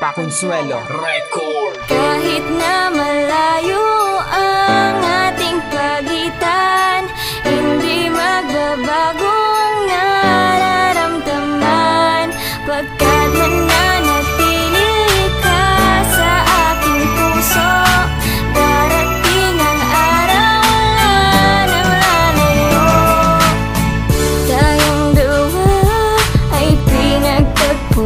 Paconsuelo Record. Kahit na malayo ang ating pagitan, hindi magbabago ang nararamdaman. Pagkat mananatili ka sa aking puso, darating ang araw na malalayo. Tayong dalawa ay pinagtagpo.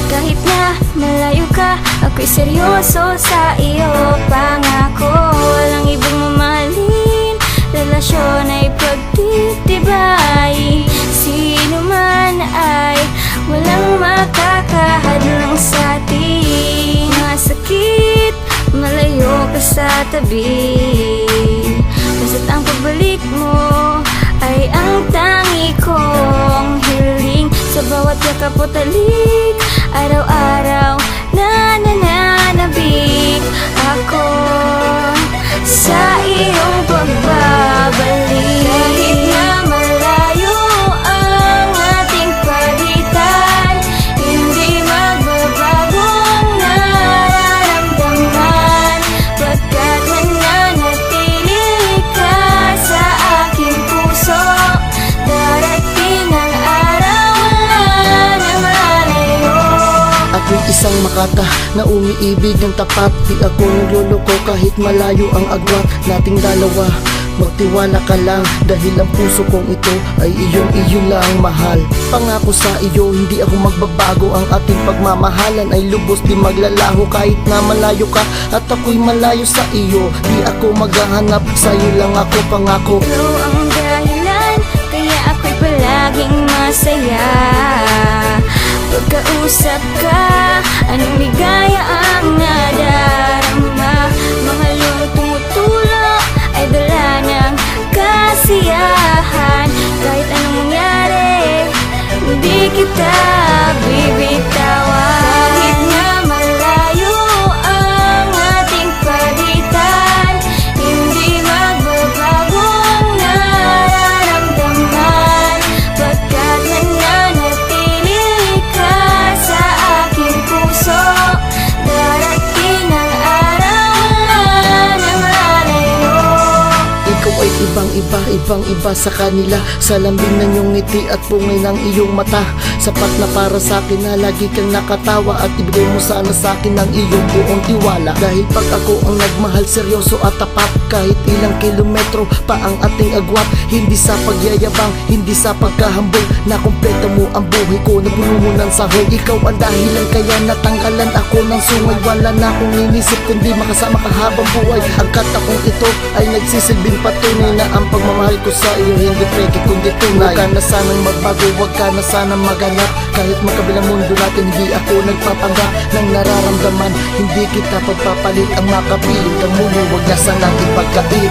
Kahit na malayo ka, ako'y seryoso sa iyo. Pangako, walang ibang mamahalin, relasyon ay pagtitibay. Sino man ay walang makakahadlang sa atin. Masakit, malayo ka sa tabi, basta't ang pagbalik mo ay ang tangi kong hiling. Sa bawat yakap o talik, araw-araw nananabik ako sa iyong pagbabalik. Kahit na malayo ang ating pagitan, hindi magbabago ang nararamdaman. Pagkat mananatili ka sa aking puso, darating ang araw na malayo. Ako'y isang makata na umiibig ng tapat. Di ako nagluloko kahit malayo ang agwat nating dalawa. Magtiwala ka lang dahil ang puso kong ito ay iyo lang mahal. Pangako sa iyo, hindi ako magbabago. Ang ating pagmamahalan ay lubos di maglalaho. Kahit na malayo ka at ako'y malayo sa iyo, di ako maghahanap, sa'yo lang ako pangako. Ikaw ang dahilan, kaya ako'y palaging masaya. Pagkausap ka, anong ligaya ang nadarama. Mga lung tumutulong ay dala ng kasiyahan. Kahit anong mangyari, hindi kita bibitawan. Kahit na malayo ang ating pagitan, hindi magbabago ang nararamdaman. Pagkat mananatili ka sa aking puso, darating ang araw na malayo. Ikaw ay ibang-iba sa kanila. Sa lambing ng iyong ngiti at pungay ng iyong mata, sapat na para sa akin na lagi kang nakatawa. At ibigay mo sana sa akin ang iyong buong tiwala. Dahil pag ako ang nagmahal, seryoso at tapat. Kahit ilang kilometro pa ang ating agwat, hindi sa pagyayabang, hindi sa pagkahambog, na kumpleto mo ang buhay ko na puno mo ng sahog. Ikaw ang dahilan kaya natanggalan ako ng sungay. Wala na akong inisip kundi makasama ka habang buhay. Ang katakong ito ay nagsisilbing patunay na ang pagmamahal ko sa iyo hindi peke kundi tunay. Huwag ka na sanang magbago, huwag ka na sanang maganap. Kahit magkabilang mundo natin, hindi ako nagpapanggap ng nararamdaman. Hindi kita pagpapalit, ang makapilit ang mundo, huwag na sanang ipagkait.